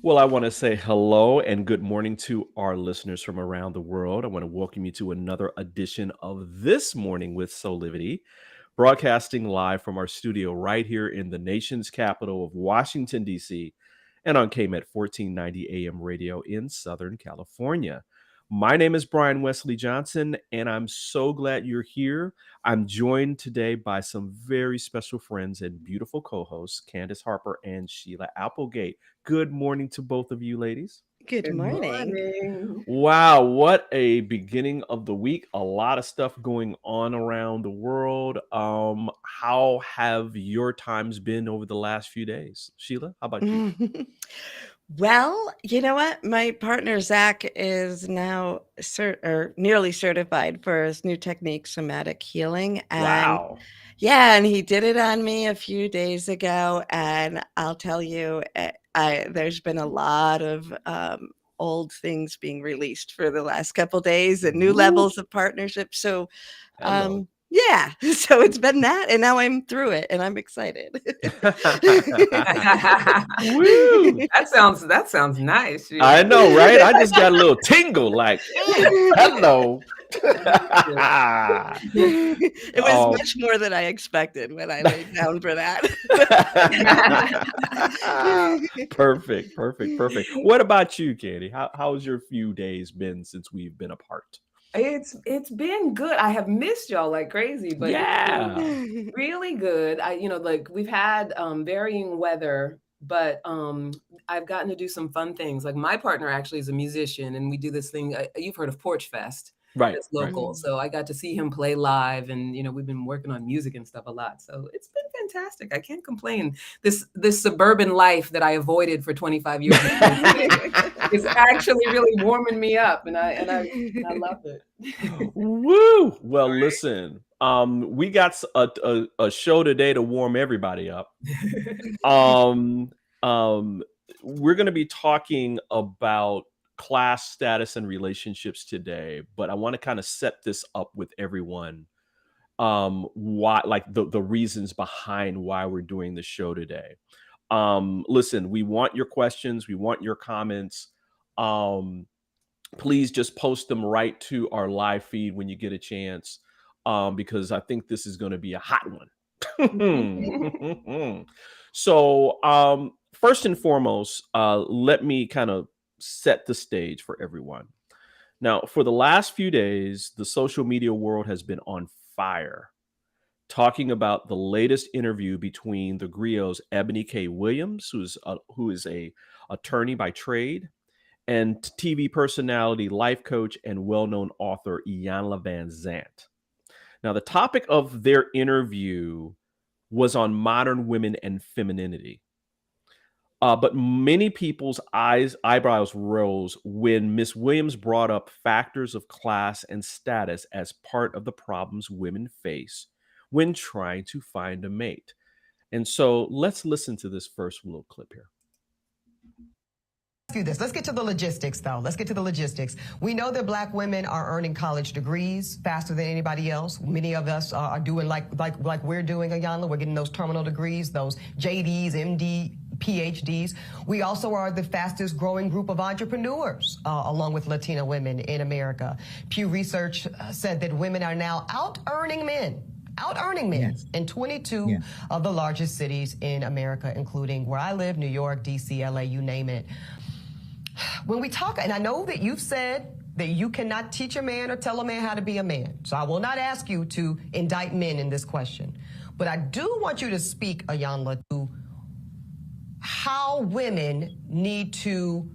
Well, I want to say hello and good morning to our listeners from around the world. I want to welcome you to another edition of This Morning with Soulivity, broadcasting live from our studio right here in the nation's capital of Washington, D.C., and on KMET 1490 AM radio in Southern California. My name is Brian Westley Johnson, and I'm so glad you're here. I'm joined today by some very special friends and beautiful co-hosts, Candice, Harper, and Sheila Applegate. Good morning to both of you, ladies. Good Good morning. morning. Wow, what a beginning of the week. A lot of stuff going on around the world. How have your times been over the last few days? Sheila, how about you? Well, you know what? My partner Zach is now nearly certified for his new technique, somatic healing, and Wow. yeah, and he did it on me a few days ago. And I'll tell you, there's been a lot of old things being released for the last couple days and new Woo. levels of partnership. So, Hello. yeah, so it's been that, and now I'm through it, and I'm excited. Woo. That sounds nice, I Sheila. know, right? I just got a little tingle like, hello. It was Um, much more than I expected when I laid down for that. perfect, perfect, perfect. What about you, Candy? How's your few days been since we've been apart? It's been good. I have missed y'all like crazy, but it's Yeah. been really good. Like we've had varying weather, but I've gotten to do some fun things. Like my partner actually is a musician, and we do this thing. You've heard of Porch Fest. Right, That's right. local. So I got to see him play live, and we've been working on music and stuff a lot. So it's been fantastic. I can't complain. This suburban life that I avoided for 25 years is actually really warming me up, and I love it. Woo! Well, listen, we got a show today to warm everybody up. Um, um, we're going to be talking about class status and relationships today, but I want to kind of set this up with everyone. Why, like the reasons behind why we're doing the show today. Listen, we want your questions, we want your comments. Um, Please just post them right to our live feed when you get a chance, because I think this is going to be a hot one. So, first and foremost, let me kind of set the stage for everyone. Now, for the last few days, the social media world has been on fire, talking about the latest interview between the Griots Ebony K. Williams, who is a attorney by trade, and TV personality, life coach, and well-known author Iyanla Van Zant. Now, the topic of their interview was on modern women and femininity. But many people's eyebrows rose when Miss Williams brought up factors of class and status as part of the problems women face when trying to find a mate. And so let's listen to this first little clip here. Let's get to the logistics, though. Let's get to the logistics. We know that Black women are earning college degrees faster than anybody else. Many of us are doing like we're doing, Iyanla. We're getting those terminal degrees, those JDs, MD, PhDs. We also are the fastest growing group of entrepreneurs, along with Latina women in America. Pew Research said that women are now out-earning men yes, in 22 of the largest cities in America, including where I live, New York, D.C., L.A., you name it. When we talk, and I know that you've said that you cannot teach a man or tell a man how to be a man, so I will not ask you to indict men in this question. But I do want you to speak, Iyanla, to how women need to,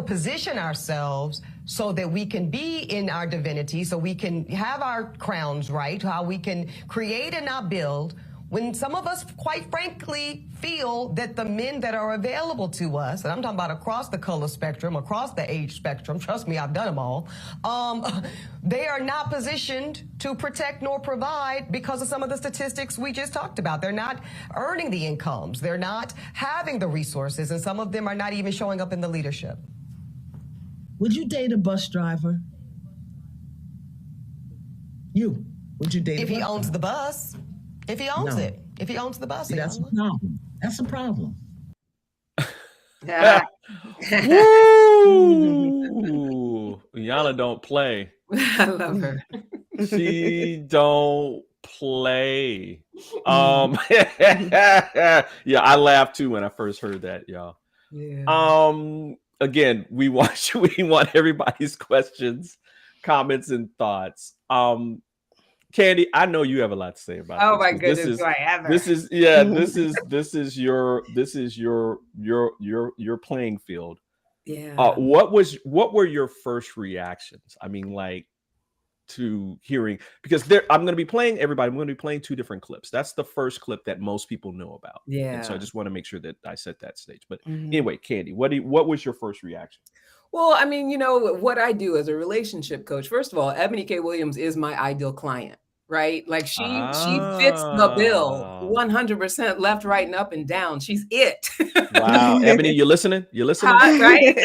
position ourselves so that we can be in our divinity, so we can have our crowns right, how we can create and not build, when some of us, quite frankly, feel that the men that are available to us, and I'm talking about across the color spectrum, across the age spectrum, trust me, I've done them all, they are not positioned to protect nor provide because of some of the statistics we just talked about. They're not earning the incomes. They're not having the resources, and some of them are not even showing up in the leadership. Would you date a bus driver? Would you date if a bus he owns driver? the bus? If he owns it. If he owns the bus. See, that's a problem. That's a problem. Yeah. Woo! Yana don't play. I love her. She don't play. Yeah, I laughed too when I first heard that, y'all. Yeah. Again, we want everybody's questions, comments, and thoughts. Candy, I know you have a lot to say about Oh this, my 'cause goodness, do I ever? this is your playing field. Yeah. What were your first reactions? I mean, like, to hearing, because I'm going to be playing two different clips. That's the first clip that most people know about. And so I Yeah. just want to make sure that I set that stage. But Mhm. anyway, Candy, what was your first reaction? Well, I mean, what I do as a relationship coach, first of all, Ebony K. Williams is my ideal client, right? Like she fits the bill Ah. 100% left, right, and up and down. She's it. Wow. Ebony, you listening? Hot, right?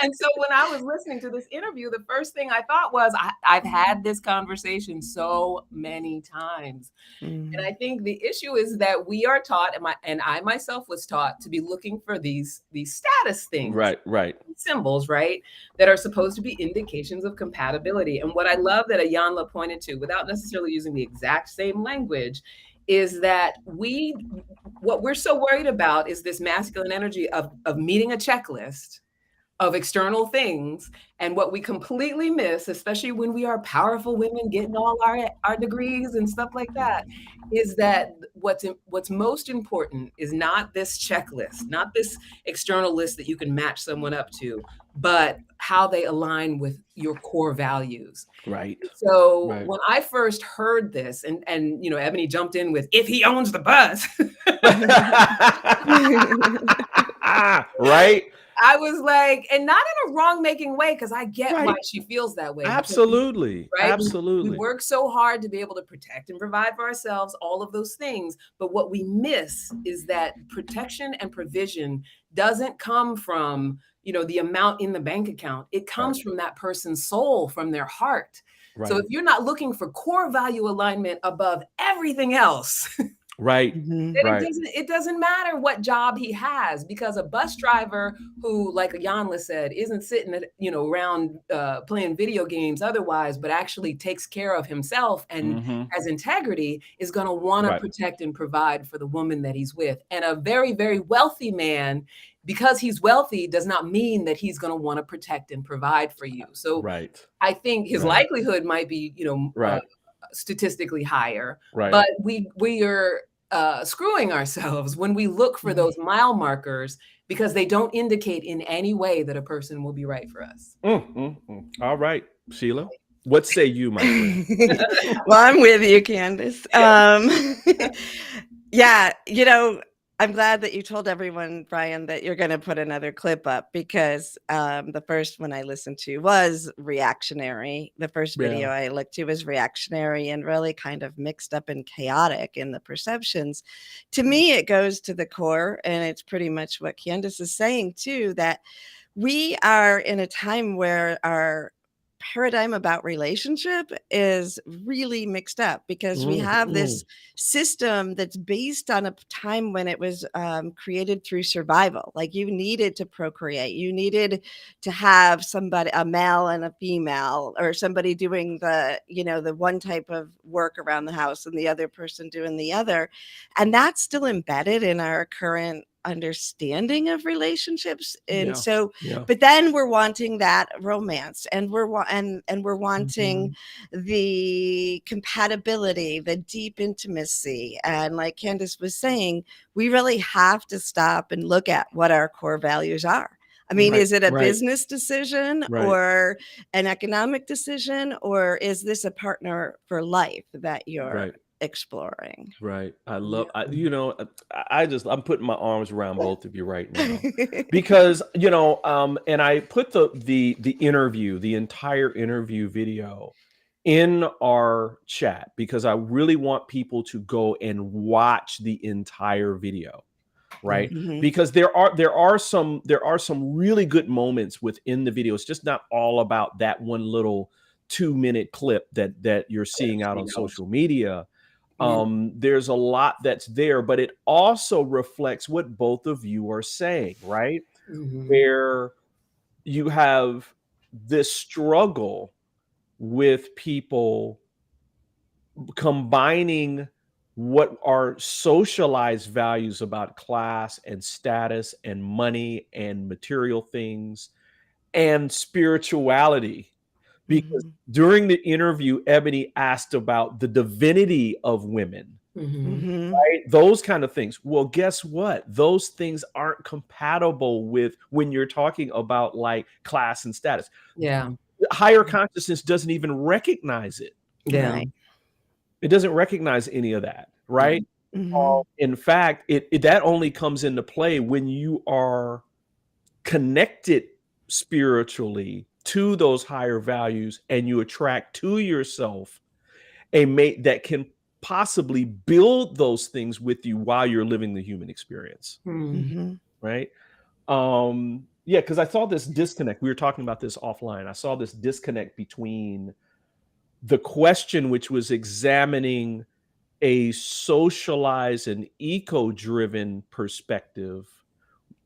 And so when I was listening to this interview, the first thing I thought was, I've had this conversation so many times. And I think the issue is that we are taught, and I myself was taught, to be looking for these status things, Right. symbols, right, that are supposed to be indications of compatibility. And what I love that Ayanla pointed to, without necessarily using the exact same language, is that what we're so worried about is this masculine energy of meeting a checklist of external things. And what we completely miss, especially when we are powerful women getting all our degrees and stuff like that, is that what's most important is not this checklist, not this external list that you can match someone up to, but how they align with your core values. Right. So Right. when I first heard this, and Ebony jumped in with, if he owns the bus, right. I was like, and not in a wrong making way, because I get why she feels that way. Absolutely. Right? Absolutely. We work so hard to be able to protect and provide for ourselves, all of those things. But what we miss is that protection and provision doesn't come from, the amount in the bank account. It comes from that person's soul, from their heart. Right. So if you're not looking for core value alignment above everything else, right. then Right. it doesn't matter what job he has, because a bus driver who, like Ayanla said, isn't sitting at, around playing video games otherwise, but actually takes care of himself and has integrity, is going to want to protect and provide for the woman that he's with. And a very, very wealthy man, because he's wealthy, does not mean that he's going to want to protect and provide for you. So I think his likelihood might be, statistically higher, but we are screwing ourselves when we look for those mile markers, because they don't indicate in any way that a person will be right for us. All right, Sheila, what say you, my friend? Well, I'm with you, Candice. Yeah, I'm glad that you told everyone, Brian, that you're going to put another clip up, because the first one I listened to was reactionary. The first video I looked to was reactionary and really kind of mixed up and chaotic in the perceptions. To me, it goes to the core, and it's pretty much what Candice is saying too, that we are in a time where our paradigm about relationship is really mixed up, because we have this system that's based on a time when it was created through survival. Like, you needed to procreate, you needed to have somebody, a male and a female, or somebody doing the one type of work around the house and the other person doing the other. And that's still embedded in our current understanding of relationships. And but then we're wanting that romance, and we're wanting the compatibility, the deep intimacy. And like Candice was saying, we really have to stop and look at what our core values are. I mean, is it a business decision or an economic decision, or is this a partner for life that you're exploring? Right. I love, I'm putting my arms around both of you right now, because, and I put the interview, the entire interview video in our chat, because I really want people to go and watch the entire video. Right. Because there are some really good moments within the video. It's just not all about that one little 2-minute clip that you're seeing out on social media. There's a lot that's there, but it also reflects what both of you are saying, right? Where you have this struggle with people combining what are socialized values about class and status and money and material things and spirituality. Because during the interview, Ebony asked about the divinity of women, right? Those kind of things. Well, guess what? Those things aren't compatible with when you're talking about like class and status. Yeah. Higher consciousness doesn't even recognize it. Yeah. Right. It doesn't recognize any of that, right? In fact, it that only comes into play when you are connected spiritually to those higher values and you attract to yourself a mate that can possibly build those things with you while you're living the human experience, right? Yeah, because I saw this disconnect. We were talking about this offline. I saw this disconnect between the question, which was examining a socialized and eco-driven perspective,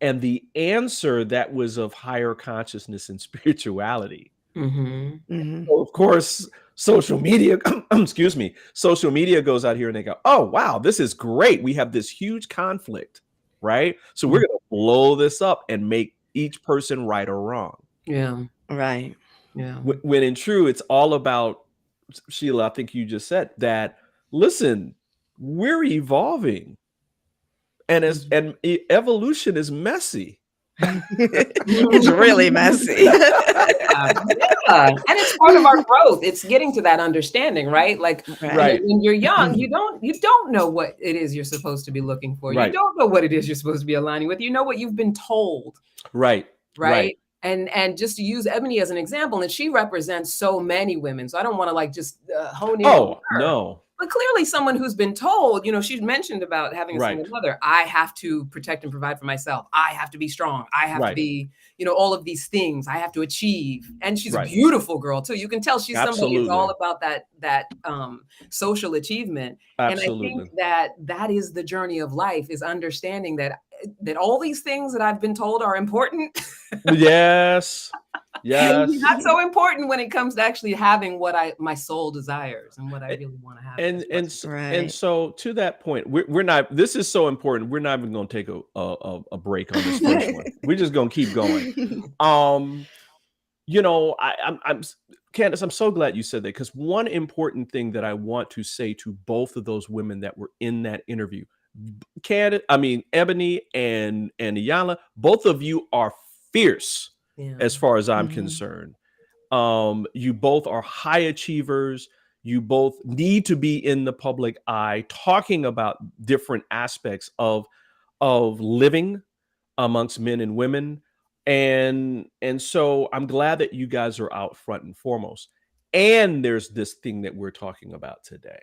and the answer that was of higher consciousness and spirituality. So of course, social media, excuse me, social media goes out here and they go, oh, wow, this is great. We have this huge conflict, right? So we're going to blow this up and make each person right or wrong. Yeah. Right. Yeah. When in true, it's all about, Sheila, I think you just said that, listen, we're evolving. And evolution is messy. It's really messy. Yeah. And it's part of our growth. It's getting to that understanding, right? Like when you're young, you don't know what it is you're supposed to be looking for. You don't know what it is you're supposed to be aligning with. You know what you've been told. Right. And just to use Ebony as an example, and she represents so many women. So I don't want to like just hone in on her. No. But clearly someone who's been told, she mentioned about having a single mother. I have to protect and provide for myself. I have to be strong. I have to be, all of these things I have to achieve. And she's a beautiful girl too. You can tell she's somebody who's all about that social achievement. Absolutely. And I think that is the journey of life, is understanding that all these things that I've been told are important. Yes. Yes. Not so important when it comes to actually having what my soul desires and what I really want to have. And so to that point, we're not, this is so important. We're not even going to take a break on this first one. We're just going to keep going. I'm Candice, I'm so glad you said that, because one important thing that I want to say to both of those women that were in that interview, Ebony and Iyanla, both of you are fierce. As far as I'm concerned, you both are high achievers. You both need to be in the public eye, talking about different aspects of living amongst men and women. And so I'm glad that you guys are out front and foremost. And there's this thing that we're talking about today,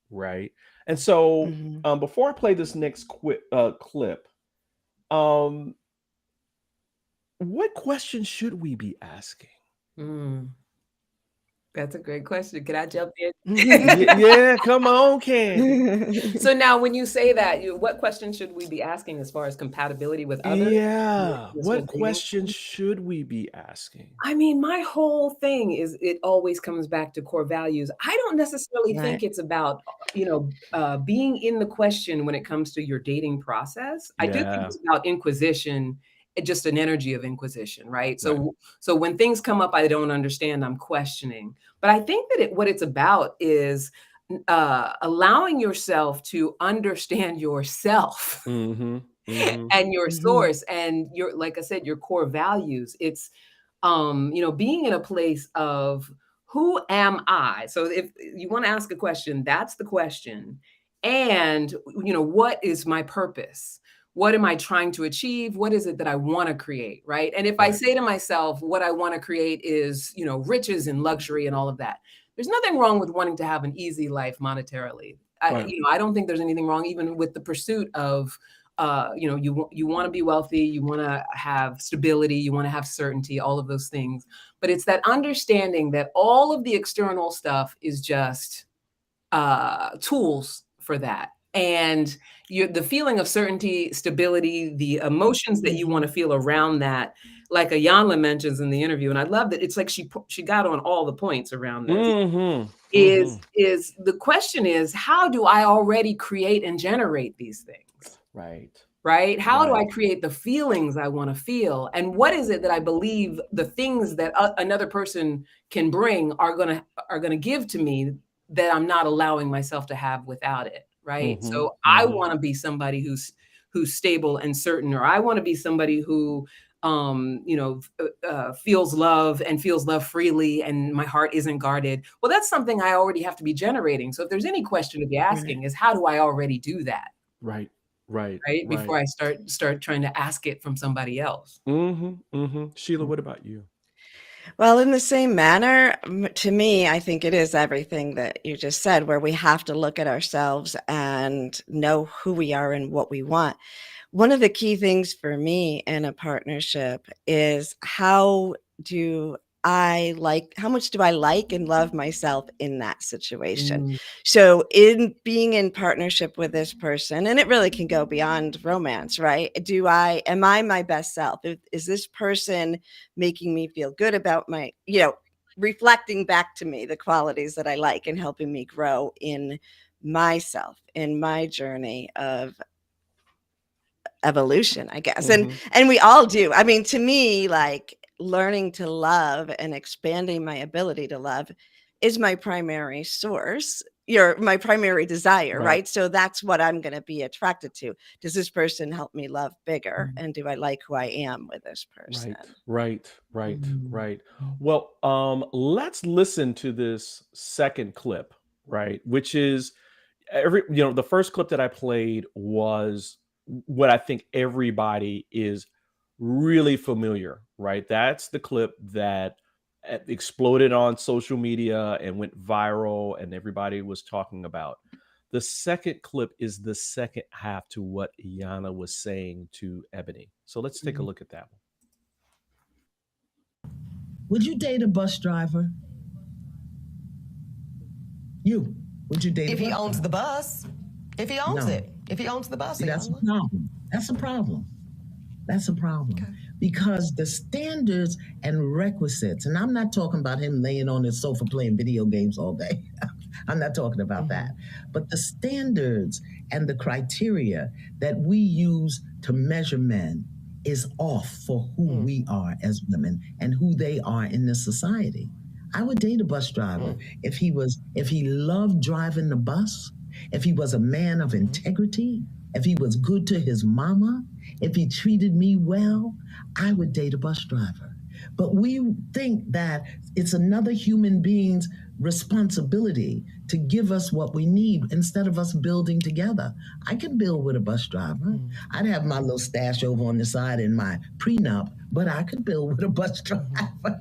right? And so before I play this next clip, what questions should we be asking? That's a great question. Can I jump in? Yeah, come on, Candice. So now when you say that, what questions should we be asking as far as compatibility with others? Yeah. What questions should we be asking? I mean, my whole thing is, it always comes back to core values. I don't necessarily think it's about, being in the question when it comes to your dating process. I do think it's about inquisition, just an energy of inquisition, right? So when things come up I don't understand, I'm questioning. But I think that what it's about is allowing yourself to understand yourself and your source and your, like I said, your core values. It's being in a place of, who am I? So if you want to ask a question, that's the question. And what is my purpose? What am I trying to achieve? What is it that I want to create, right? And if I say to myself, what I want to create is, riches and luxury and all of that, there's nothing wrong with wanting to have an easy life monetarily. I don't think there's anything wrong even with the pursuit of, you want to be wealthy, you want to have stability, you want to have certainty, all of those things. But it's that understanding that all of the external stuff is just tools for that. And the feeling of certainty, stability, the emotions that you want to feel around that, like Ayanla mentions in the interview, and I love that it's like she got on all the points around this. Is the question is, how do I already create and generate these things? Right? How do I create the feelings I want to feel? And what is it that I believe the things that another person can bring are gonna give to me that I'm not allowing myself to have without it? Right. So I want to be somebody who's stable and certain, or I want to be somebody who feels love and feels love freely, and my heart isn't guarded. Well, that's something I already have to be generating. So if there's any question to be asking, is how do I already do that? Right. Before I start trying to ask it from somebody else. Sheila, what about you? Well, in the same manner, to me, I think it is everything that you just said, where we have to look at ourselves and know who we are and what we want. One of the key things for me in a partnership is how much do I like and love myself in that situation? So in being in partnership with this person, and it really can go beyond romance, right? Am I my best self? Is this person making me feel good about reflecting back to me the qualities that I like and helping me grow in myself, in my journey of evolution, I guess. And we all do. I mean, to me, like, learning to love and expanding my ability to love is my primary source, my primary desire, right? So that's what I'm going to be attracted to. Does this person help me love bigger? And do I like who I am with this person? Right. Well, let's listen to this second clip, right? Which is the first clip that I played was what I think everybody is really familiar, right? That's the clip that exploded on social media and went viral and everybody was talking about. The second clip is the second half to what Iyanla was saying to Ebony. So let's take a look at that one. Would you date a bus driver? Would you date if he owns the bus? If he owns it. If he owns the bus. See, that's a problem. That's a problem. Okay. Because the standards and requisites, and I'm not talking about him laying on his sofa playing video games all day. I'm not talking about that. But the standards and the criteria that we use to measure men is off for who we are as women and who they are in this society. I would date a bus driver if he loved driving the bus, if he was a man of integrity, if he was good to his mama, if he treated me well. I would date a bus driver. But we think that it's another human being's responsibility to give us what we need instead of us building together. I can build with a bus driver. I'd have my little stash over on the side in my prenup, but I could build with a bus driver.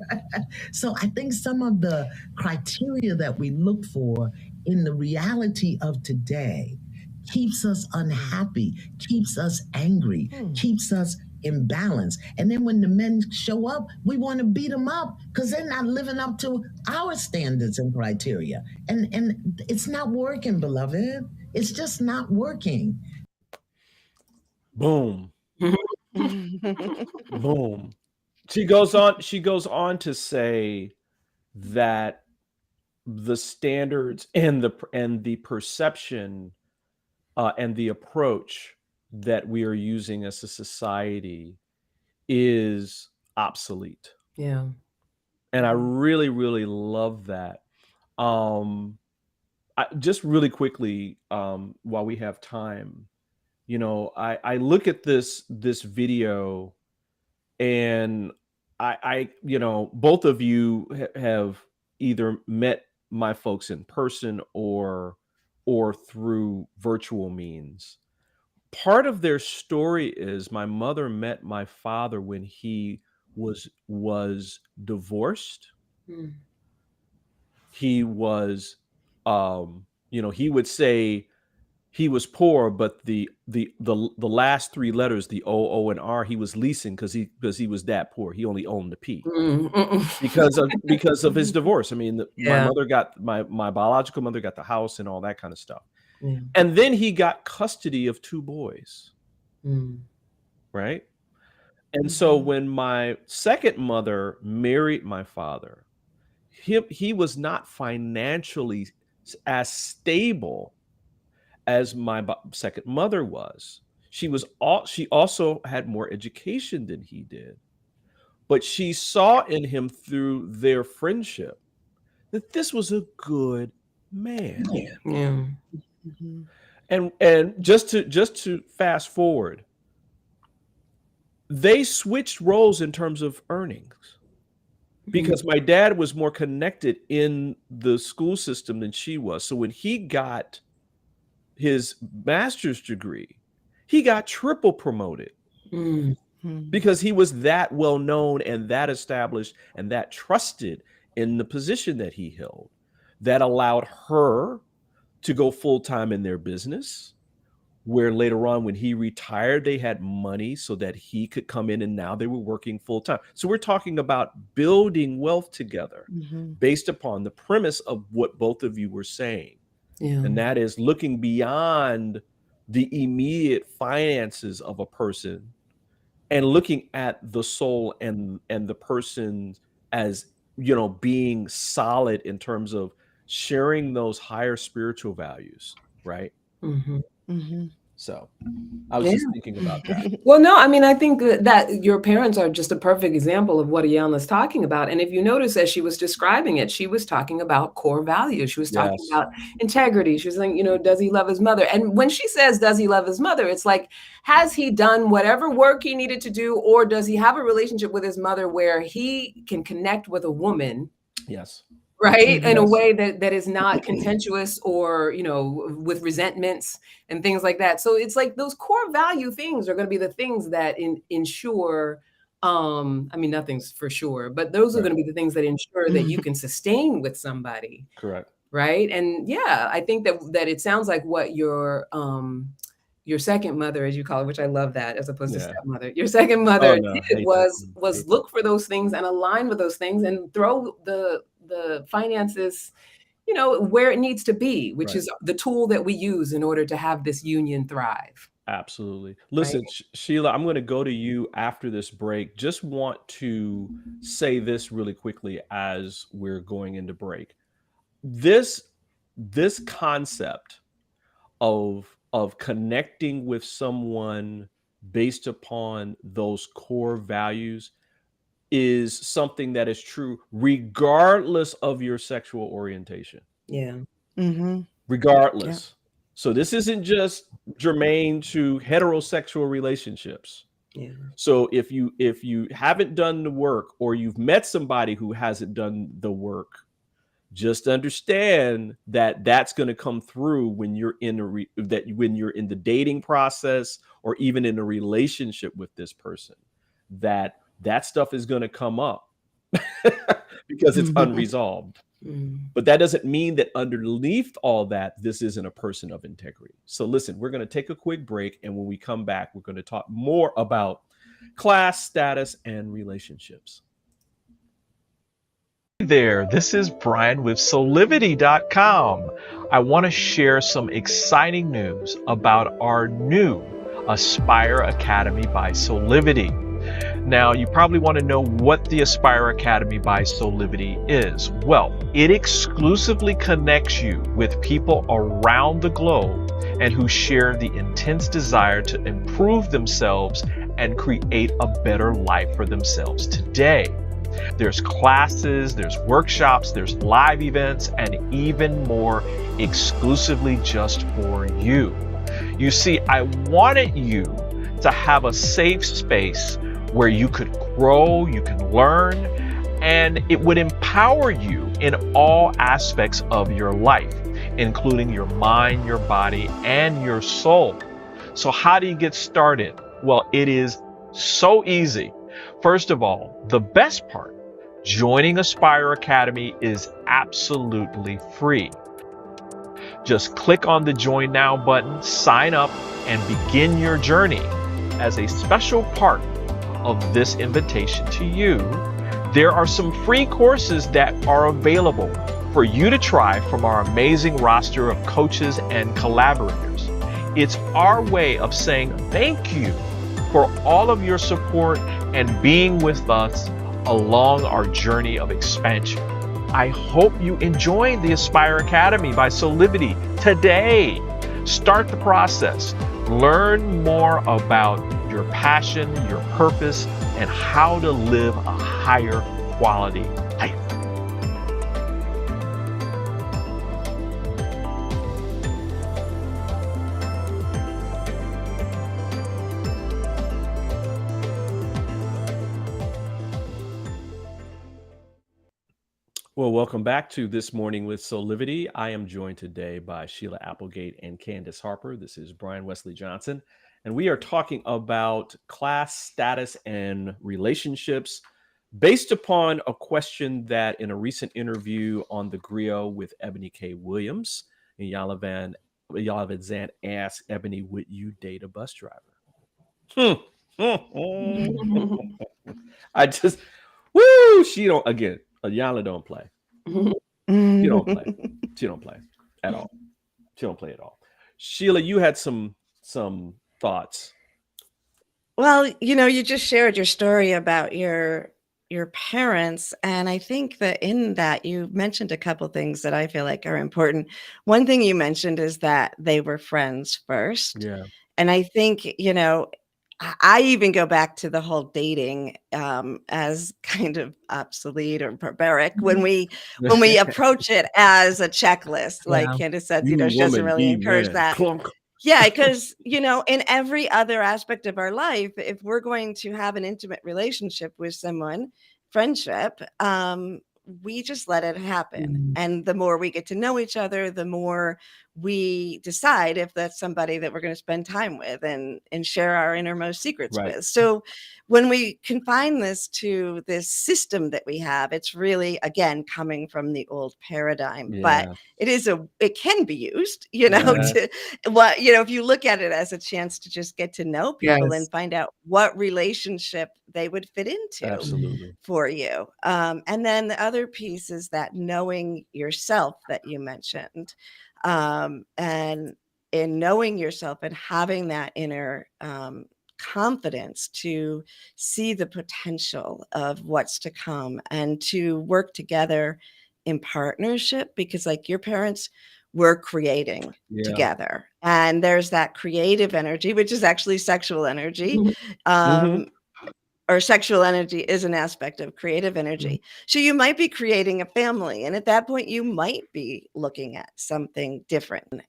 So I think some of the criteria that we look for in the reality of today keeps us unhappy, keeps us angry, keeps us imbalance. And then when the men show up, we want to beat them up because they're not living up to our standards and criteria. And it's not working, beloved. It's just not working. Boom. Boom. She goes on to say that the standards and the perception and the approach that we are using as a society is obsolete. Yeah. And I really, really love that. Just really quickly, while we have time, I look at this video and I both of you have either met my folks in person or through virtual means. Part of their story is my mother met my father when he was divorced. He was, he would say he was poor, but the last three letters, the O, O, and R, he was leasing because he was that poor. He only owned the P because of his divorce. I mean, my mother got my biological mother got the house and all that kind of stuff. Yeah. And then he got custody of 2 boys, Mm. right? And so when my second mother married my father, he was not financially as stable as my second mother was. She also had more education than he did. But she saw in him through their friendship that this was a good man. Yeah. And just to fast forward, they switched roles in terms of earnings because my dad was more connected in the school system than she was. So when he got his master's degree, he got triple promoted Mm. because he was that well known and that established and that trusted in the position that he held. That allowed her to go full time in their business, where later on when he retired, they had money so that he could come in, and now they were working full time. So we're talking about building wealth together based upon the premise of what both of you were saying. Yeah. And that is looking beyond the immediate finances of a person and looking at the soul and the person as, you know, being solid in terms of sharing those higher spiritual values, right? So I was just thinking about that. Well, no, I mean, I think that your parents are just a perfect example of what Iyanla's talking about. And if you notice, as she was describing it, she was talking about core values. She was talking Yes. about integrity. She was saying, you know, does he love his mother? And when she says, does he love his mother? It's like, has he done whatever work he needed to do? Or does he have a relationship with his mother where he can connect with a woman? Yes. Right. In a Yes. way that is not contentious or, you know, with resentments and things like that. So it's like those core value things are going to be the things that ensure, I mean, nothing's for sure, but those are going to be the things that ensure that you can sustain with somebody. Correct. Right. And yeah, I think that it sounds like what your second mother, as you call it, which I love that, as opposed to stepmother, your second mother no, did hate was that. look for those things and align with those things and throw the finances, you know, where it needs to be, which is the tool that we use in order to have this union thrive. Absolutely. Listen, Sheila, I'm going to go to you after this break. Just want to say this really quickly as we're going into break. This concept of connecting with someone based upon those core values is something that is true regardless of your sexual orientation. Yeah. Regardless. So this isn't just germane to heterosexual relationships. Yeah. So if you haven't done the work, or you've met somebody who hasn't done the work, just understand that that's going to come through when you're in when you're in the dating process or even in a relationship with this person, that stuff is going to come up because it's unresolved. But that doesn't mean that underneath all that, this isn't a person of integrity. So listen, we're going to take a quick break. And when we come back, we're going to talk more about class, status, and relationships. Hey there, this is Brian with Soulivity.com. I want to share some exciting news about our new Aspire Academy by Soulivity. Now, you probably want to know what the Aspire Academy by Soulivity is. Well, it exclusively connects you with people around the globe and who share the intense desire to improve themselves and create a better life for themselves today. There's classes, there's workshops, there's live events, and even more exclusively just for you. You see, I wanted you to have a safe space where you could grow, you can learn, and it would empower you in all aspects of your life, including your mind, your body, and your soul. So how do you get started? Well, it is so easy. First of all, the best part, joining Aspire Academy is absolutely free. Just click on the Join Now button, sign up, and begin your journey. As a special part of this invitation to you, there are some free courses that are available for you to try from our amazing roster of coaches and collaborators. It's our way of saying thank you for all of your support and being with us along our journey of expansion. I hope you enjoyed the Aspire Academy by Soulivity today. Start the process. Learn more about your passion, your purpose, and how to live a higher quality life. Well, welcome back to This Morning with Soulivity. I am joined today by Sheila Applegate and Candice Harper. This is Brian Westley Johnson, and we are talking about class status and relationships based upon a question that in a recent interview on The Griot with Ebony K. Williams, and Yala Van Zandt asked Ebony, would you date a bus driver? I just, woo, she don't, again, Yala don't play. She don't play. She don't play at all. She don't play at all. Sheila, you had some thoughts. Well, you just shared your story about your parents, and I think that in that you mentioned a couple things that I feel like are important. One thing you mentioned is that they were friends first. Yeah. And I think, I even go back to the whole dating as kind of obsolete or barbaric when we approach it as a checklist, like Candice said, she doesn't really encourage that. Clunk. Yeah, because, in every other aspect of our life, if we're going to have an intimate relationship with someone, friendship, we just let it happen. And the more we get to know each other, the more we decide if that's somebody that we're going to spend time with and share our innermost secrets with. So when we confine this to this system that we have, it's really, again, coming from the old paradigm, but it can be used, if you look at it as a chance to just get to know people and find out what relationship they would fit into for you. And then the other piece is that knowing yourself that you mentioned. And in knowing yourself and having that inner confidence to see the potential of what's to come and to work together in partnership, because like your parents were creating together, and there's that creative energy, which is actually sexual energy. Or sexual energy is an aspect of creative energy. So you might be creating a family, and at that point you might be looking at something different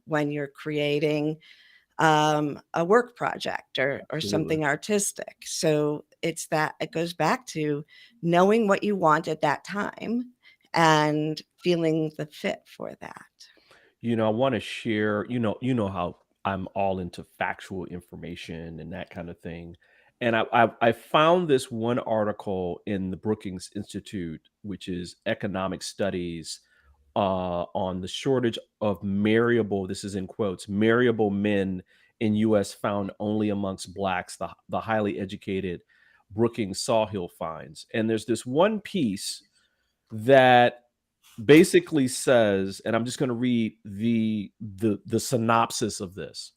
when you're creating a work project or something artistic. So it goes back to knowing what you want at that time and feeling the fit for that. I want to share, how I'm all into factual information and that kind of thing. And I found this one article in the Brookings Institute, which is economic studies on the shortage of marriable, this is in quotes, marriable men in U.S. found only amongst Blacks, the highly educated Brookings Sawhill finds. And there's this one piece that basically says, and I'm just going to read the synopsis of this.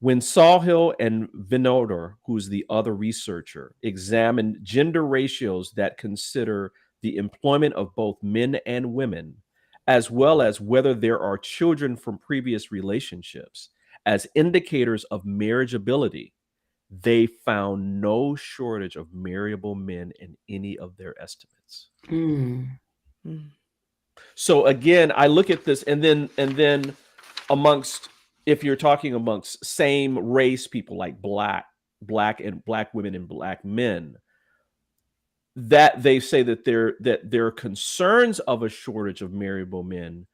When Sawhill and Vinoder, who's the other researcher, examined gender ratios that consider the employment of both men and women, as well as whether there are children from previous relationships as indicators of marriageability, they found no shortage of marriable men in any of their estimates. So again, I look at this, and then amongst, if you're talking amongst same race people like black women and black men, that they say that there are concerns of a shortage of marriable men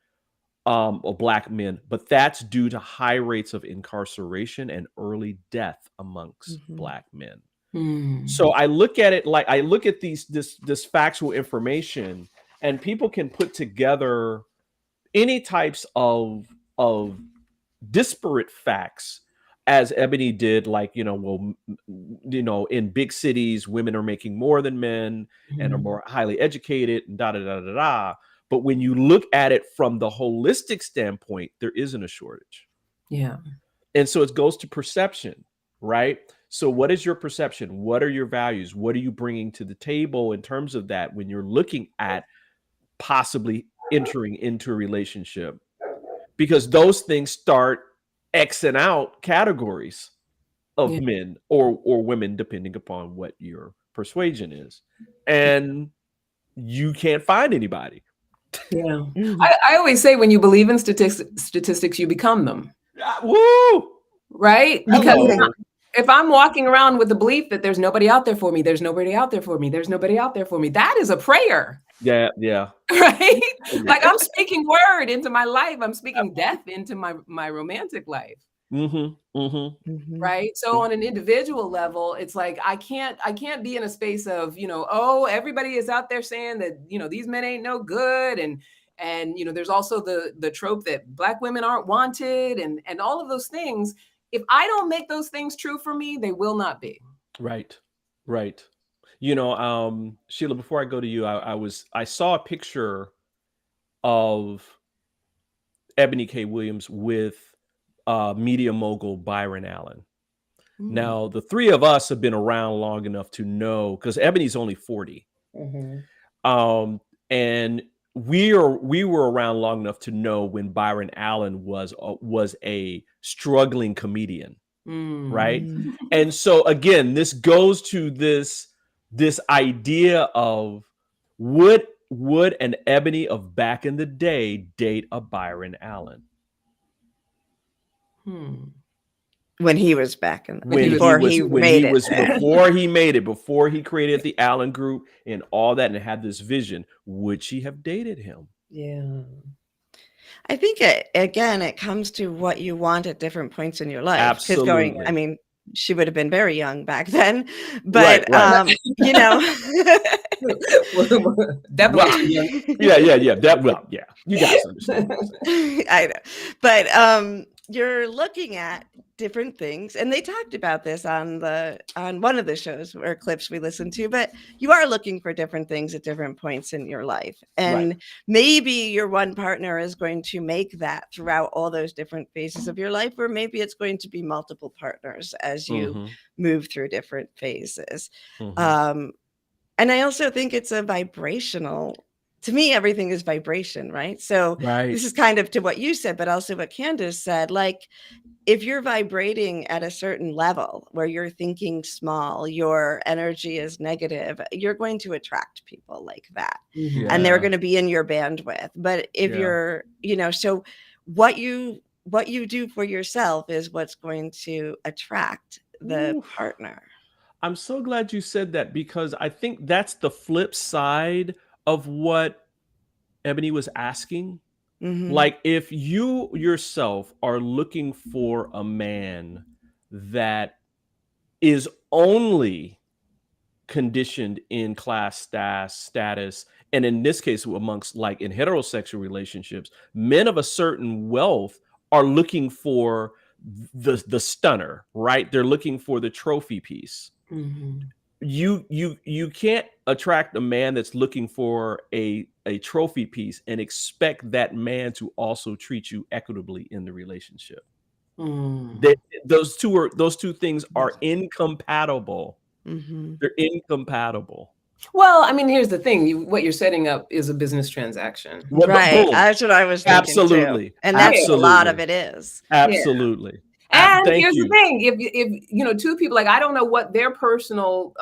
or black men, but that's due to high rates of incarceration and early death amongst black men. So I look at it like I look at this factual information, and people can put together any types of disparate facts, as Ebony did, like, in big cities, women are making more than men and are more highly educated and da da da da da. But when you look at it from the holistic standpoint, there isn't a shortage. Yeah. And so it goes to perception, right? So what is your perception? What are your values? What are you bringing to the table in terms of that when you're looking at possibly entering into a relationship? Because those things start Xing out categories of men or women, depending upon what your persuasion is. And you can't find anybody. Yeah. I always say when you believe in statistics, you become them. Woo! Right? Because Hello. if I'm walking around with the belief that there's nobody out there for me, there's nobody out there for me, there's nobody out there for me, that is a prayer. Yeah. Right? Like I'm speaking word into my life. I'm speaking death into my romantic life. Right. So on an individual level, it's like I can't be in a space of, oh, everybody is out there saying that, these men ain't no good. And there's also the trope that Black women aren't wanted and all of those things. If I don't make those things true for me, they will not be. Right. Sheila, before I go to you, I saw a picture of Ebony K. Williams with media mogul Byron Allen. Now, the three of us have been around long enough to know, because Ebony's only 40. And we were around long enough to know when Byron Allen was a struggling comedian, right? And so again, this goes to this idea of would an Ebony of back in the day date a Byron Allen? When he was back in before he made it, before he created the Allen Group and all that, and had this vision, would she have dated him? Yeah. I think it comes to what you want at different points in your life. Absolutely. She would have been very young back then, but right. Definitely. Yeah. You guys understand. I know, but you're looking at different things, and they talked about this on one of the shows or clips we listened to, but you are looking for different things at different points in your life, and maybe your one partner is going to make that throughout all those different phases of your life, or maybe it's going to be multiple partners as you move through different phases. And I also think it's a vibrational, to me, everything is vibration, right? So this is kind of to what you said, but also what Candice said, like, if you're vibrating at a certain level where you're thinking small, your energy is negative, you're going to attract people like that. And they're going to be in your bandwidth. But if you're, so what you do for yourself is what's going to attract the partner. I'm so glad you said that, because I think that's the flip side of what Ebony was asking. Like, if you yourself are looking for a man that is only conditioned in class status, and in this case, amongst, like, in heterosexual relationships, men of a certain wealth are looking for the stunner, right? They're looking for the trophy piece. You can't attract a man that's looking for a trophy piece and expect that man to also treat you equitably in the relationship. Those two things are incompatible. They're incompatible. Well, I mean, here's the thing. What you're setting up is a business transaction. Right. That's what I was thinking. Absolutely. Too. And that's a lot of it is. Absolutely. Yeah. And here's the thing, if two people, like, I don't know what their personal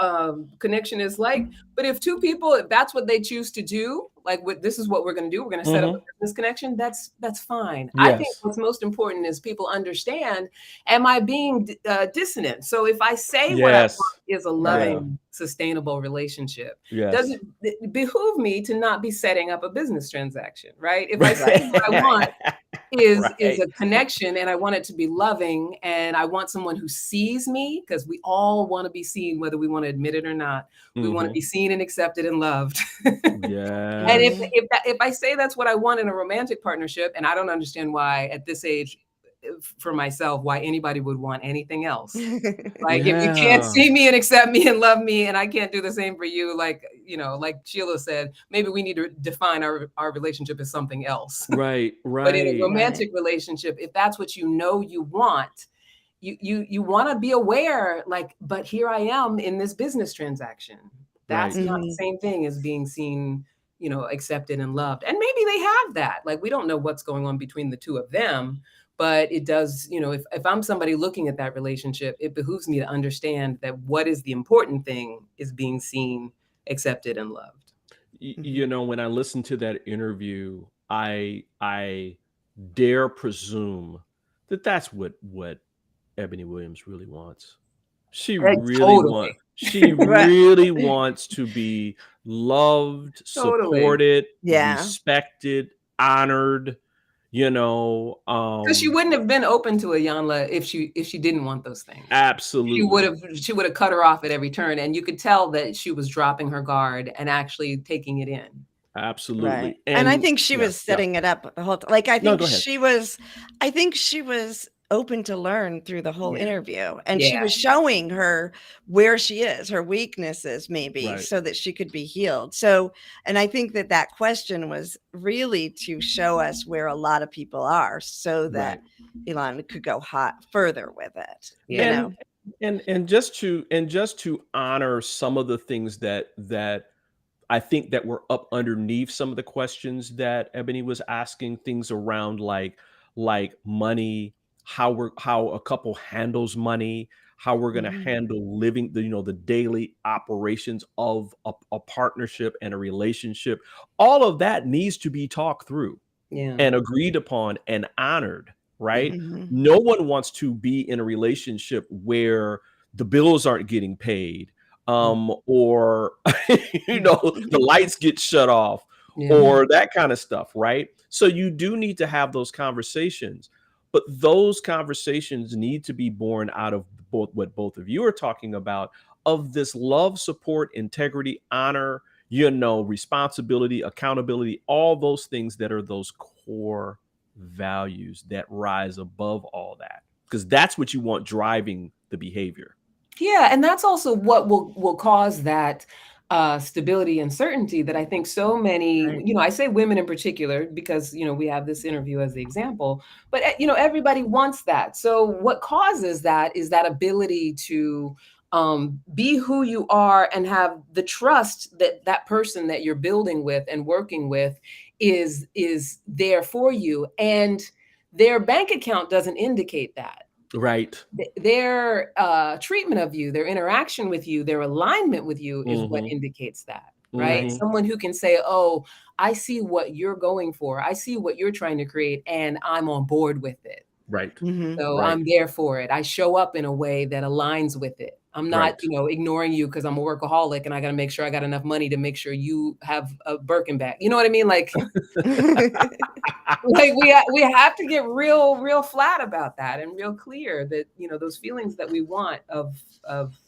connection is like, but if two people, if that's what they choose to do, like, this is what we're going to do, we're going to set up a business connection, that's fine. Yes. I think what's most important is people understand, am I being dissonant? So if I say what I want is a loving, sustainable relationship, does it behoove me to not be setting up a business transaction, right? If I say what I want is a connection, and I want it to be loving, and I want someone who sees me, because we all want to be seen, whether we want to admit it or not. We want to be seen and accepted and loved. And if I say that's what I want in a romantic partnership, and I don't understand why at this age for myself why anybody would want anything else. Like if you can't Yeah. see me and accept me and love me, and I can't do the same for you, like, like Sheila said, maybe we need to define our relationship as something else. Right. But in a Right. romantic relationship, if that's what you want, you want to be aware, like, but here I am in this business transaction. That's Right. not the same thing as being seen, accepted and loved. And maybe they have that. Like, we don't know what's going on between the two of them, but it does, if I'm somebody looking at that relationship, it behooves me to understand that what is the important thing is being seen, accepted, and loved. When I listened to that interview, I dare presume that that's what Ebony Williams really wants. She Right, really totally. really wants to be loved, Totally. supported, Yeah. respected, honored, Because she wouldn't have been open to Iyanla if she didn't want those things. absolutely. She would have cut her off at every turn, and you could tell that she was dropping her guard and actually taking it in. Absolutely. Right. And I think she was setting it up the whole like I No, think go ahead. she was open to learn through the whole interview, and she Yeah. was showing her where she is, her weaknesses maybe, Right. so that she could be healed. So, and I think that question was really to show us where a lot of people are, so that Iyanla could go further with it. Yeah. And just to honor some of the things that I think that were up underneath some of the questions that Ebony was asking, things around like money, how a couple handles money, how we're going to handle living the daily operations of a partnership and a relationship. All of that needs to be talked through and agreed upon and honored, right? No one wants to be in a relationship where the bills aren't getting paid, or the lights get shut off, or that kind of stuff, right? So you do need to have those conversations, but those conversations need to be born out of what both of you are talking about, of this love, support, integrity, honor, responsibility, accountability, all those things that are those core values that rise above all that, because that's what you want driving the behavior. Yeah, and that's also what will cause that stability and certainty that I think so many, I say women in particular, because, we have this interview as the example, but, everybody wants that. So what causes that is that ability to be who you are and have the trust that that person that you're building with and working with is there for you. And their bank account doesn't indicate that. Right. Their treatment of you, their interaction with you, their alignment with you is what indicates that, right? Someone who can say, oh, I see what you're going for. I see what you're trying to create, and I'm on board with it. Right. So I'm there for it. I show up in a way that aligns with it. I'm not, ignoring you because I'm a workaholic and I got to make sure I got enough money to make sure you have a Birkin bag. You know what I mean? Like, like we have to get real flat about that and real clear that, those feelings that we want of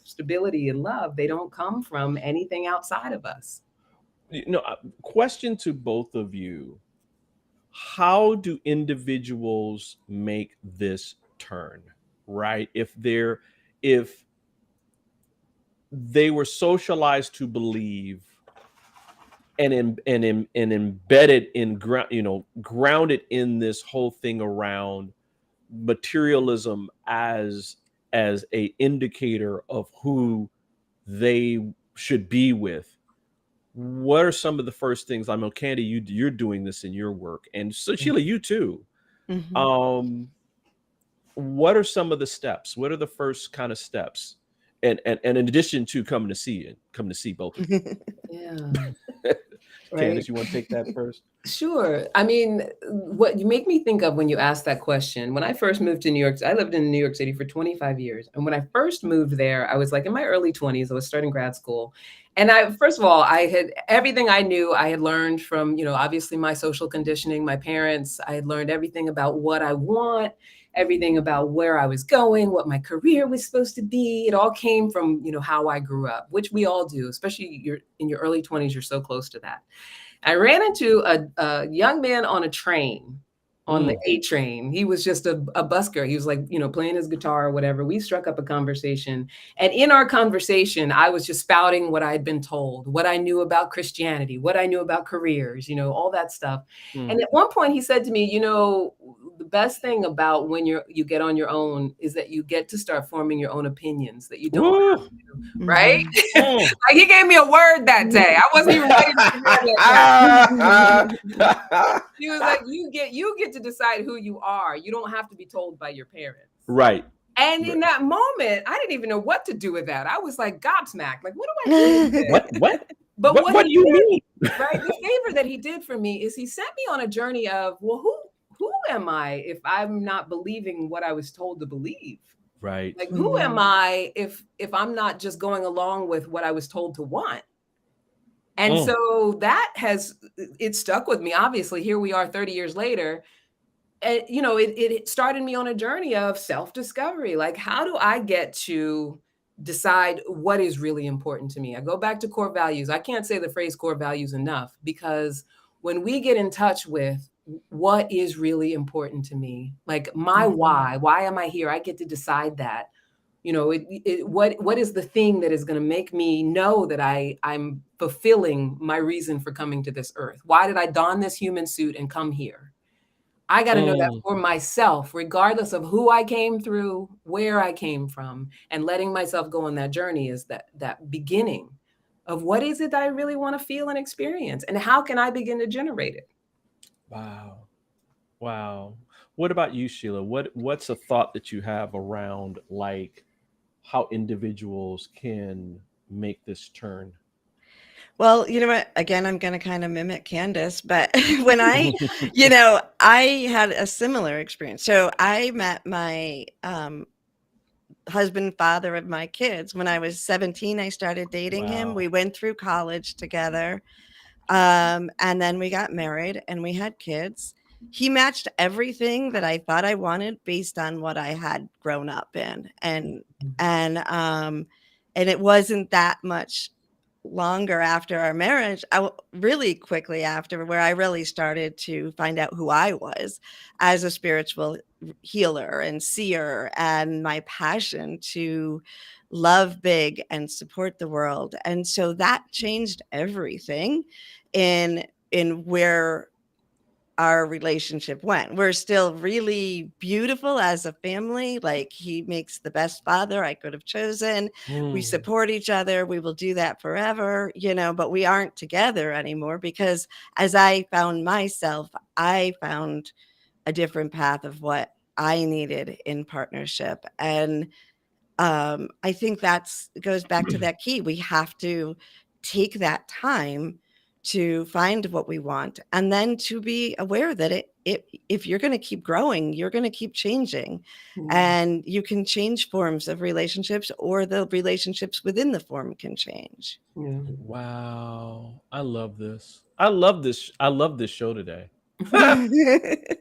stability and love, they don't come from anything outside of us. Question to both of you. How do individuals make this turn, right? If they were socialized to believe and embedded in grounded in this whole thing around materialism as a indicator of who they should be with, what are some of the first things? I know, Candy, you're doing this in your work, and so Sheila, you too. What are some of the steps? What are the first kind of steps? And in addition to coming to see both of you. Yeah. Candice, you want to take that first? Sure. I mean, what you make me think of when you ask that question, when I first moved to New York, I lived in New York City for 25 years. And when I first moved there, I was like in my early 20s, I was starting grad school. And first of all, I had everything I knew, I had learned from, obviously my social conditioning, my parents. I had learned everything about what I want, everything about where I was going, what my career was supposed to be. It all came from, how I grew up, which we all do, especially in your early 20s, you're so close to that. I ran into a young man on a train on the A train. He was just a busker. He was like, playing his guitar or whatever. We struck up a conversation. And in our conversation, I was just spouting what I'd been told, what I knew about Christianity, what I knew about careers, all that stuff. And at one point he said to me, the best thing about when you get on your own is that you get to start forming your own opinions that you don't have to, right? Like he gave me a word that day. I wasn't even ready to hear that. He was like, you get to decide who you are. You don't have to be told by your parents. Right. And in that moment, I didn't even know what to do with that. I was like gobsmacked. Like, what do I do with this? What? But what do you mean? Right. The favor that he did for me is he sent me on a journey of, well, who am I if I'm not believing what I was told to believe? Right. Like, who am I if I'm not just going along with what I was told to want? And so it stuck with me. Obviously, here we are 30 years later. And, it started me on a journey of self-discovery. Like, how do I get to decide what is really important to me? I go back to core values. I can't say the phrase core values enough, because when we get in touch with what is really important to me, like my why am I here? I get to decide that. What is the thing that is going to make me know that I'm fulfilling my reason for coming to this earth? Why did I don this human suit and come here? I got to know that for myself, regardless of who I came through, where I came from, and letting myself go on that journey is that beginning of what is it that I really want to feel and experience, and how can I begin to generate it? Wow. What about you, Sheila? What's a thought that you have around like how individuals can make this turn? Well, you know what? Again, I'm going to kind of mimic Candice, but when I had a similar experience. So I met my husband, father of my kids, when I was 17. I started dating him. We went through college together, and then we got married and we had kids. He matched everything that I thought I wanted based on what I had grown up in, and it wasn't that much longer after our marriage, really quickly after, where I really started to find out who I was as a spiritual healer and seer, and my passion to love big and support the world. And so that changed everything in where our relationship went. We're still really beautiful as a family. Like, he makes the best father I could have chosen. We support each other. We will do that forever, but we aren't together anymore because as I found myself, I found a different path of what I needed in partnership. And I think goes back to that key. We have to take that time to find what we want, and then to be aware that if you're going to keep growing, you're going to keep changing, and you can change forms of relationships, or the relationships within the form can change. Wow. I love this. I love this show today. We're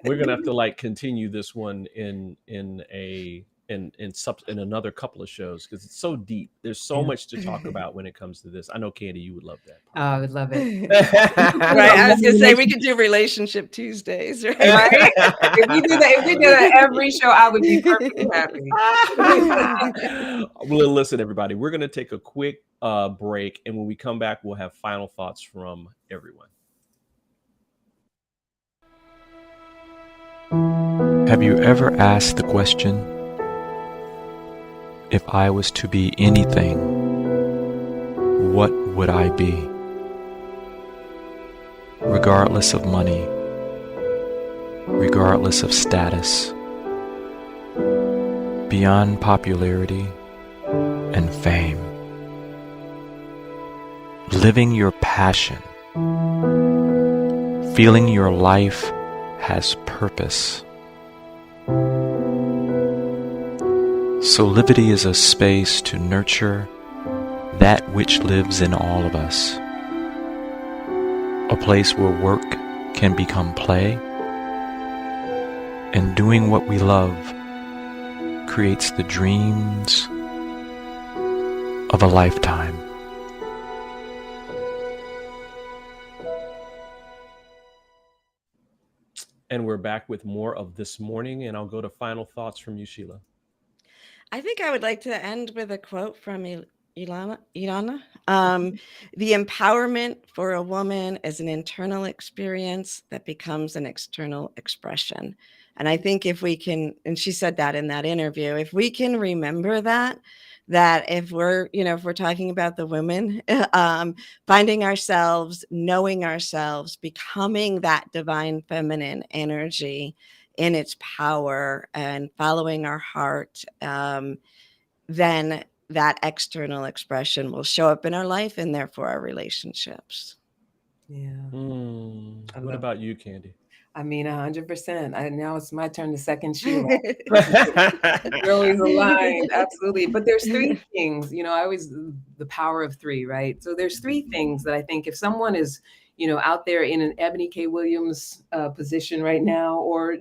going to have to continue this one in another couple of shows, because it's so deep. There's so much to talk about when it comes to this. I know, Candy, you would love that part. Oh, I would love it. Right. I was gonna say we could do Relationship Tuesdays, right? If we did that every show, I would be perfectly happy. Well, listen, everybody, we're going to take a quick break, and when we come back, we'll have final thoughts from everyone. Have you ever asked the question, if I was to be anything, what would I be? Regardless of money, regardless of status, beyond popularity and fame, living your passion, feeling your life has purpose. Soulivity is a space to nurture that which lives in all of us. A place where work can become play, and doing what we love creates the dreams of a lifetime. And we're back with more of This Morning, and I'll go to final thoughts from you, Sheila. I think I would like to end with a quote from Ilana. The empowerment for a woman is an internal experience that becomes an external expression. And I think if we can, and she said that in that interview, if we can remember that if we're, if we're talking about the women, finding ourselves, knowing ourselves, becoming that divine feminine energy in its power and following our heart, then that external expression will show up in our life and therefore our relationships. Yeah. What about you, Candy? I mean, 100%. Now it's my turn to second Sheila. We're always aligned, absolutely. But there's three things, I always, the power of three, right? So there's three things that I think if someone is, out there in an Ebony K. Williams position right now, or,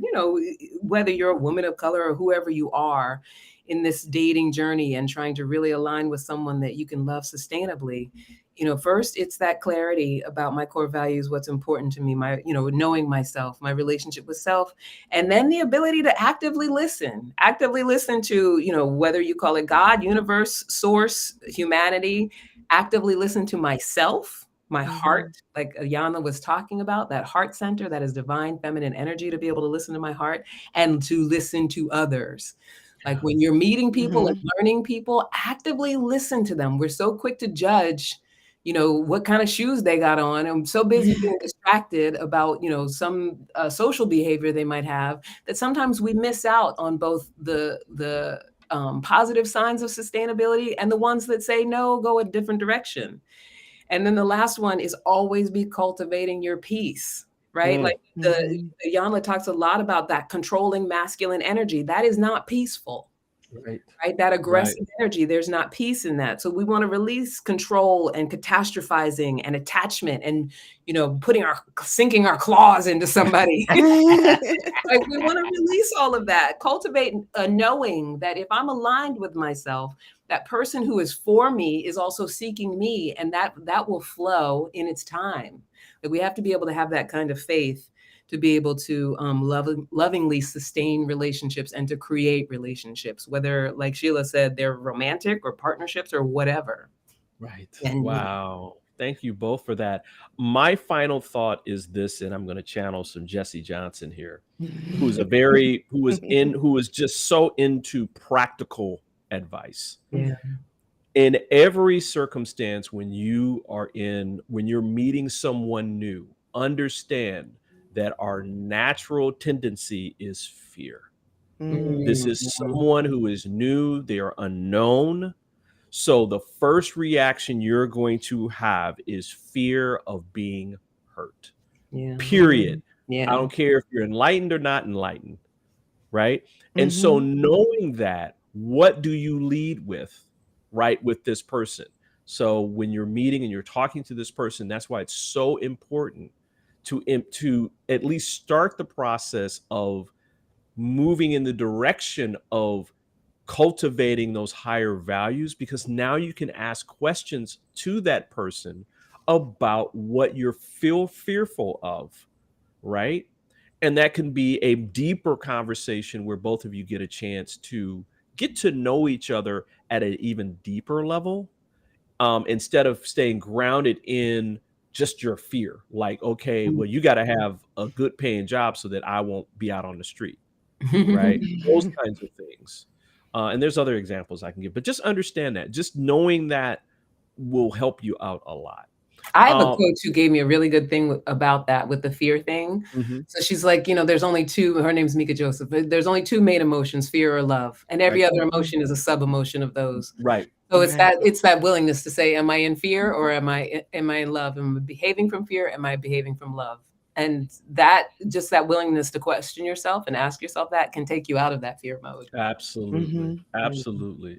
whether you're a woman of color or whoever you are in this dating journey and trying to really align with someone that you can love sustainably, first it's that clarity about my core values, what's important to me, my, knowing myself, my relationship with self, and then the ability to actively listen to, whether you call it God, universe, source, humanity, actively listen to myself, my heart, like Ayana was talking about, that heart center, that is divine feminine energy, to be able to listen to my heart and to listen to others. Like when you're meeting people and learning people, actively listen to them. We're so quick to judge, what kind of shoes they got on. I'm so busy being distracted about, some social behavior they might have, that sometimes we miss out on both the positive signs of sustainability and the ones that say, no, go a different direction. And then the last one is always be cultivating your peace, right? Like the Yanla talks a lot about that controlling masculine energy. That is not peaceful, right? That aggressive energy, there's not peace in that. So we want to release control and catastrophizing and attachment and, sinking our claws into somebody. Like we want to release all of that, cultivate a knowing that if I'm aligned with myself, that person who is for me is also seeking me, and that will flow in its time. Like we have to be able to have that kind of faith to be able to lovingly sustain relationships and to create relationships, whether, like Sheila said, they're romantic or partnerships or whatever. Right. And, wow. Thank you both for that. My final thought is this, and I'm going to channel some Jesse Johnson here, who is just so into practical advice. Yeah. In every circumstance, when you're meeting someone new, understand that our natural tendency is fear. This is someone who is new, they are unknown. So the first reaction you're going to have is fear of being hurt. Period. I don't care if you're enlightened or not enlightened, right? And so knowing that, what do you lead with, right, with this person? So when you're meeting and you're talking to this person, that's why it's so important to at least start the process of moving in the direction of cultivating those higher values, because now you can ask questions to that person about what you're fearful of, right? And that can be a deeper conversation where both of you get a chance to get to know each other at an even deeper level, instead of staying grounded in just your fear. Like, okay, well, you got to have a good paying job so that I won't be out on the street, right? Those kinds of things. And there's other examples I can give, but just understand that. Just knowing that will help you out a lot. I have a coach who gave me a really good thing about that with the fear thing. So she's like, there's only two, her name's Mika Joseph, there's only two main emotions, fear or love. And every other emotion is a sub emotion of those. Right. So it's that willingness to say, am I in fear or am I in love? Am I behaving from fear? Am I behaving from love? And that willingness to question yourself and ask yourself that can take you out of that fear mode. Absolutely.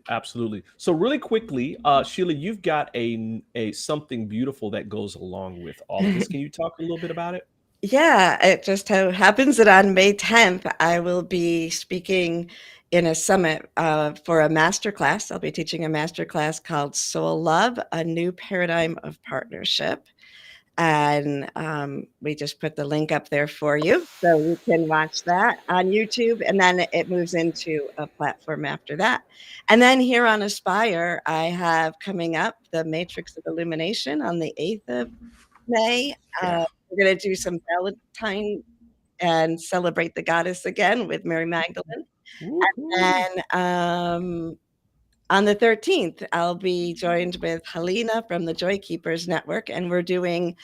Absolutely. So really quickly, Sheila, you've got a something beautiful that goes along with all of this. Can you talk a little bit about it? Yeah, it just so happens that on May 10th, I will be speaking in a summit for a masterclass. I'll be teaching a masterclass called Soul Love, a New Paradigm of Partnership. And we just put the link up there for you, so you can watch that on YouTube, and then it moves into a platform after that. And then here on Aspire, I have coming up the Matrix of Illumination on the 8th of May. We're going to do some Valentine and celebrate the goddess again with Mary Magdalene. And then on the 13th, I'll be joined with Helena from the Joy Keepers Network, and we're doing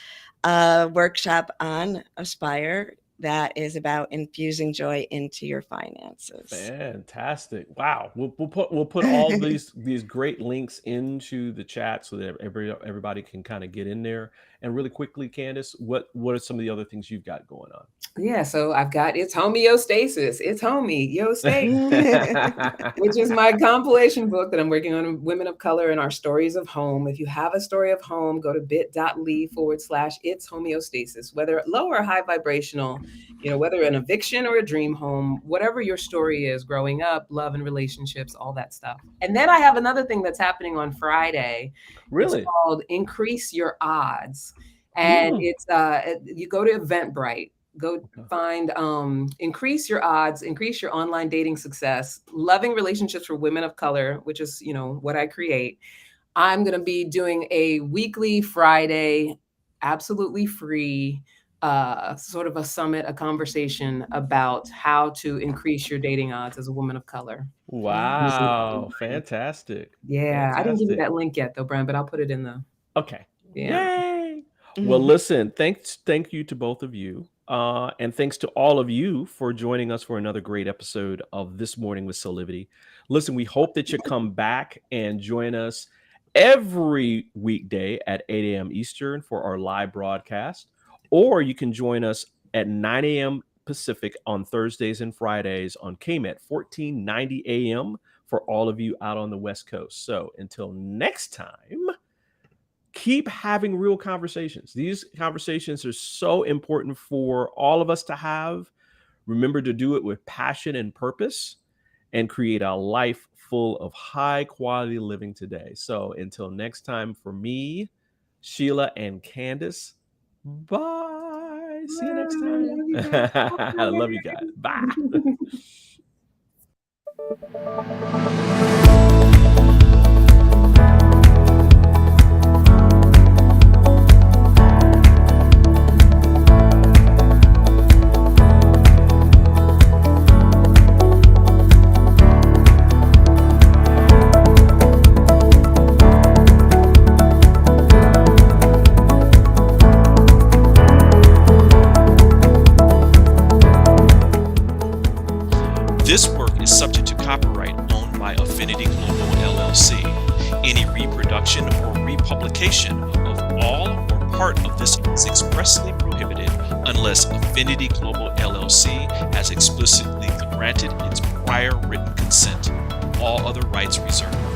a workshop on Aspire that is about infusing joy into your finances. Fantastic! Wow, we'll put all these great links into the chat so that everybody can kind of get in there. And really quickly, Candice, what are some of the other things you've got going on? Yeah, so I've got It's Homeostasis. It's Homeostasis, which is my compilation book that I'm working on, Women of Color and Our Stories of Home. If you have a story of home, go to bit.ly/It's Homeostasis, whether low or high vibrational, whether an eviction or a dream home, whatever your story is, growing up, love and relationships, all that stuff. And then I have another thing that's happening on Friday. Really? It's called Increase Your Odds. And it's you go to Eventbrite. Go find Increase Your Odds, Increase Your Online Dating Success, Loving Relationships for Women of Color, which is, what I create. I'm going to be doing a weekly Friday, absolutely free, sort of a summit, a conversation about how to increase your dating odds as a woman of color. Wow. Fantastic. Yeah. Fantastic. I didn't give you that link yet though, Brian, but I'll put it in the. Okay. Yeah. Yay. Well, listen, thank you to both of you. And thanks to all of you for joining us for another great episode of This Morning with Soulivity. Listen, we hope that you come back and join us every weekday at 8 a.m. Eastern for our live broadcast, or you can join us at 9 a.m. Pacific on Thursdays and Fridays on KMET 1490 a.m. for all of you out on the West Coast. So until next time, keep having real conversations. These conversations are so important for all of us to have. Remember to do it with passion and purpose and create a life full of high quality living today. So until next time, for me, Sheila and Candice, bye. See you next time. I love you guys. Bye. This work is subject to copyright owned by Affinity Global LLC. Any reproduction or republication of all or part of this is expressly prohibited unless Affinity Global LLC has explicitly granted its prior written consent. All other rights reserved.